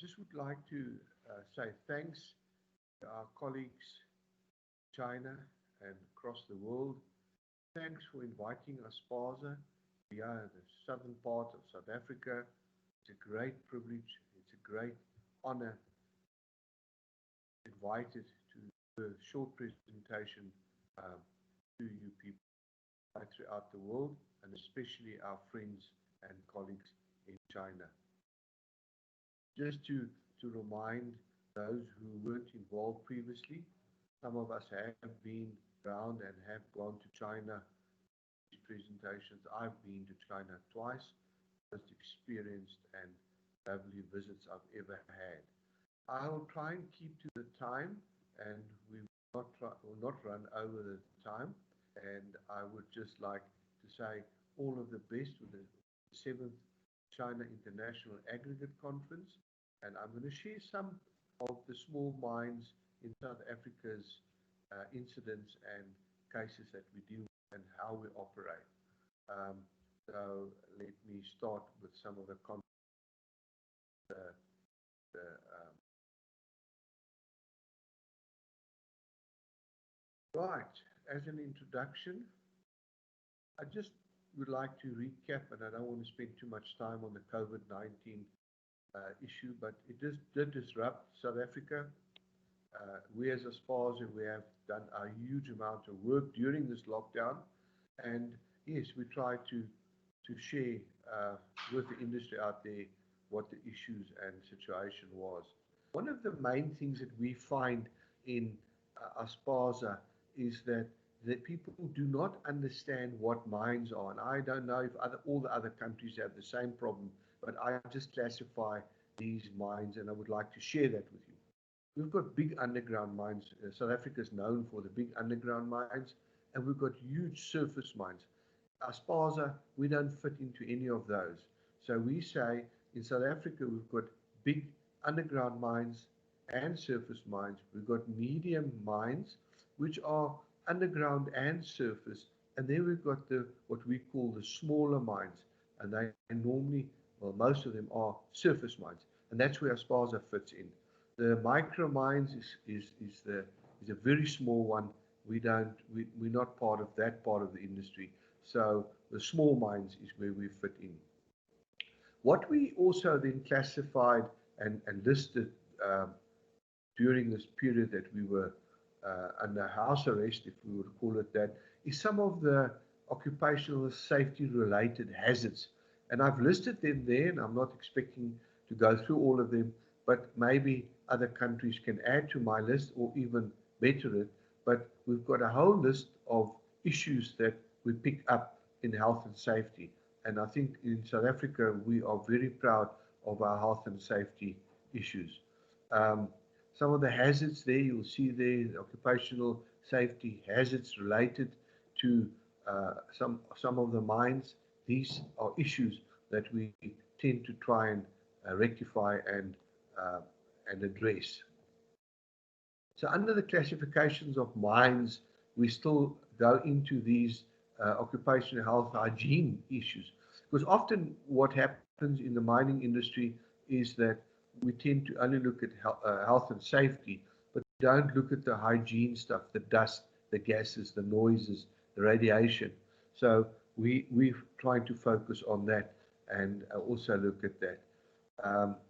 Just would like to say thanks to our colleagues in China and across the world. Thanks for inviting ASPASA. We are the southern part of South Africa. It's a great privilege. It's a great honor invited to the short presentation to you people throughout the world, and especially our friends and colleagues in China. Just to remind those who weren't involved previously, some of us have been around and have gone to China. These presentations, I've been to China twice, most experienced and lovely visits I've ever had. I'll try and keep to the time, and we will not run over the time. And I would just like to say all of the best with the 7th China International Aggregate Conference. And I'm going to share some of the small mines in South Africa's incidents and cases that we deal with and how we operate. So let me start with some of the right. As an introduction, I just would like to recap, and I don't want to spend too much time on the COVID-19 issue, but it did disrupt South Africa. We as ASPASA, we have done a huge amount of work during this lockdown, and yes, we try to share with the industry out there what the issues and situation was. One of the main things that we find in ASPASA is that people do not understand what mines are, and I don't know if all the other countries have the same problem, but I just classify these mines, and I would like to share that with you. We've got big underground mines. South Africa is known for the big underground mines, and we've got huge surface mines. ASPASA, we don't fit into any of those. So we say in South Africa, we've got big underground mines and surface mines. We've got medium mines, which are underground and surface. And then we've got what we call the smaller mines. And they normally, well, most of them are surface mines. And that's where ASPASA fits in. The micro mines is a very small one. We're not part of that part of the industry. So the small mines is where we fit in. What we also then classified and listed during this period that we were under house arrest, if we would call it that, is some of the occupational safety related hazards. And I've listed them there, and I'm not expecting to go through all of them, but maybe other countries can add to my list or even better it. But we've got a whole list of issues that we pick up in health and safety. And I think in South Africa, we are very proud of our health and safety issues. Some of the hazards there, you'll see there, occupational safety hazards related to some of the mines. These are issues that we tend to try and rectify and address. So under the classifications of mines, we still go into these occupational health hygiene issues. Because often what happens in the mining industry is that we tend to only look at health and safety, but don't look at the hygiene stuff, the dust, the gases, the noises, the radiation. So we're trying to focus on that and also look at that.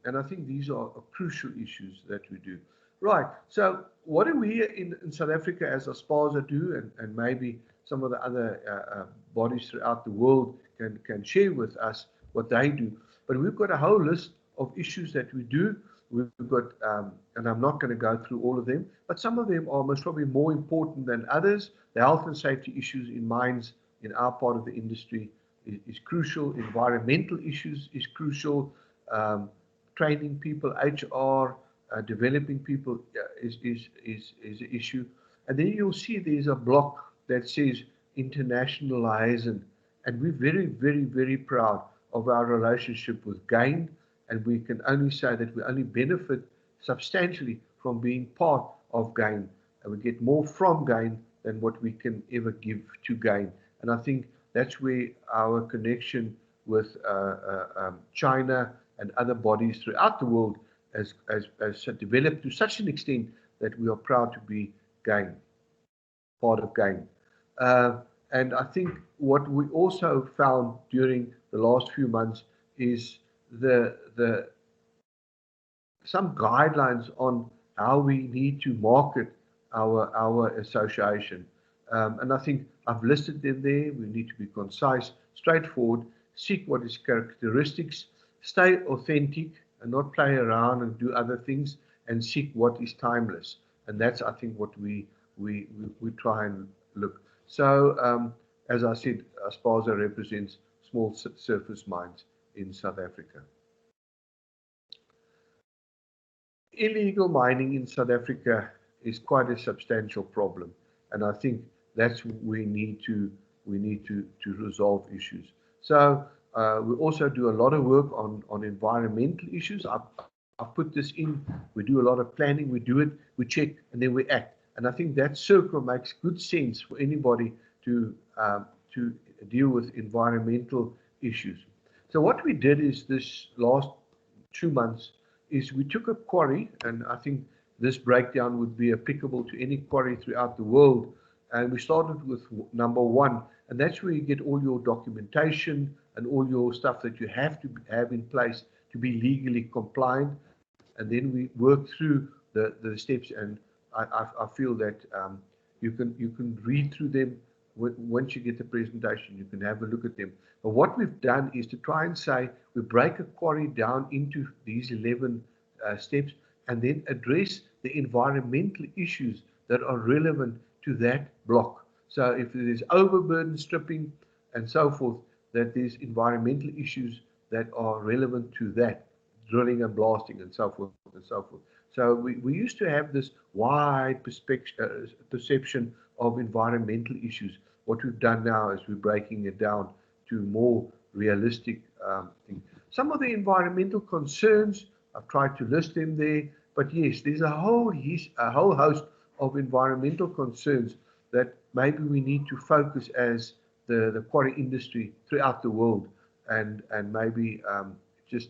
And I think these are crucial issues that we do. Right, so what do we in South Africa as ASPASA do, and maybe some of the other bodies throughout the world can share with us what they do. But we've got a whole list of issues that we do. We've got, and I'm not going to go through all of them, but some of them are most probably more important than others. The health and safety issues in mines in our part of the industry is crucial. Environmental issues is crucial. Training people, HR, developing people is an issue. And then you'll see there's a block that says internationalizing. And we're very, very, very proud of our relationship with GAIN. And we can only say that we only benefit substantially from being part of GAIN. And we get more from GAIN than what we can ever give to GAIN. And I think that's where our connection with China and other bodies throughout the world has developed to such an extent that we are proud to be part of GAIN. And I think what we also found during the last few months is the some guidelines on how we need to market our association. And I think I've listed them there. We need to be concise, straightforward, seek what is characteristics, stay authentic and not play around and do other things, and seek what is timeless. And that's, I think, what we try and look. So, as I said, ASPASA represents small surface mines in South Africa. Illegal mining in South Africa is quite a substantial problem, and I think that's we need to resolve issues. So we also do a lot of work on environmental issues. I've put this in. We do a lot of planning. We do it. We check, and then we act. And I think that circle makes good sense for anybody to deal with environmental issues. So what we did is this last 2 months is we took a quarry, and I think this breakdown would be applicable to any quarry throughout the world. And we started with number 1, and that's where you get all your documentation and all your stuff that you have to have in place to be legally compliant. And then we work through the steps, and I feel that you can read through them. Once you get the presentation, you can have a look at them. But what we've done is to try and say we break a quarry down into these 11 steps, and then address the environmental issues that are relevant to that block. So if there is overburden stripping and so forth, that there's environmental issues that are relevant to that, drilling and blasting and so forth and so forth. So we used to have this wide perception of environmental issues. What we've done now is we're breaking it down to more realistic things. Some of the environmental concerns, I've tried to list them there, but yes, there's a whole host of environmental concerns that maybe we need to focus as the quarry industry throughout the world, and maybe just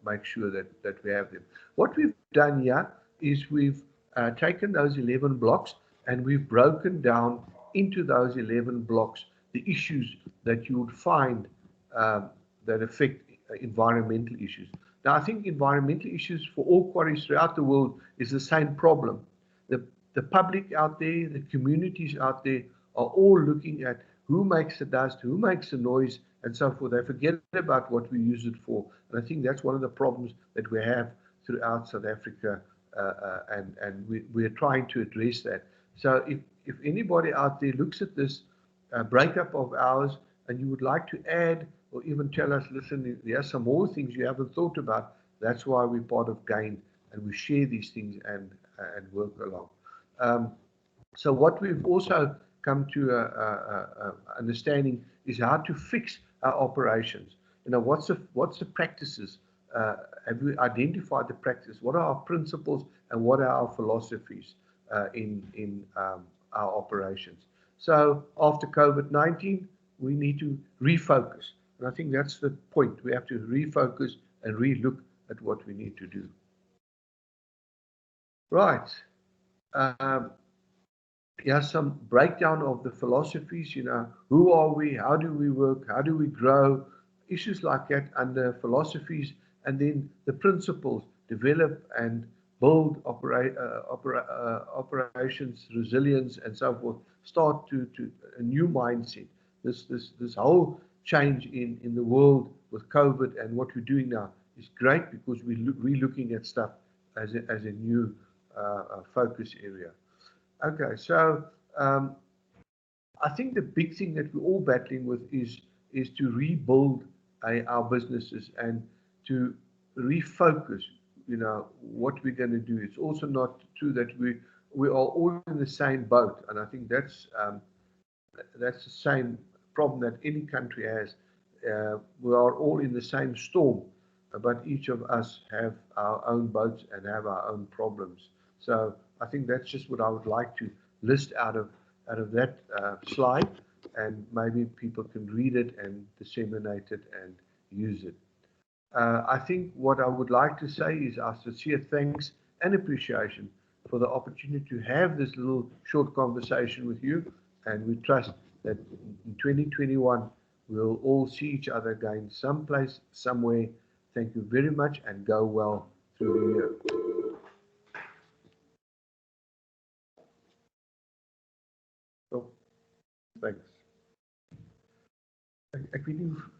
make sure that we have them. What we've done here is we've taken those 11 blocks and we've broken down into those 11 blocks the issues that you would find that affect environmental issues. Now, I think environmental issues for all quarries throughout the world is the same problem. The public out there, the communities out there are all looking at who makes the dust, who makes the noise, and so forth. They forget about what we use it for. And I think that's one of the problems that we have throughout South Africa, and we're trying to address that. So if anybody out there looks at this breakup of ours and you would like to add or even tell us, listen, there are some more things you haven't thought about, that's why we're part of GAIN, and we share these things and work along. So what we've also come to understanding is how to fix our operations. You know, what's the practices? Have we identified the practice? What are our principles and what are our philosophies in our operations? So after COVID-19, we need to refocus. And I think that's the point. We have to refocus and relook at what we need to do. Right. Here's some breakdown of the philosophies. You know, who are we? How do we work? How do we grow? Issues like that under philosophies, and then the principles: develop and build operations, resilience, and so forth. Start to a new mindset. This whole change in the world with COVID and what we're doing now is great because we're looking at stuff as a new focus area. Okay, so I think the big thing that we're all battling with is to rebuild our businesses and to refocus, you know, what we're going to do. It's also not true that we are all in the same boat, and I think that's the same problem that any country has. We are all in the same storm, but each of us have our own boats and have our own problems. So I think that's just what I would like to list out of that slide, and maybe people can read it and disseminate it and use it. I think what I would like to say is our sincere thanks and appreciation for the opportunity to have this little short conversation with you. And we trust that in 2021, we'll all see each other again someplace, somewhere. Thank you very much and go well through the year. So, thanks. Ek weet nie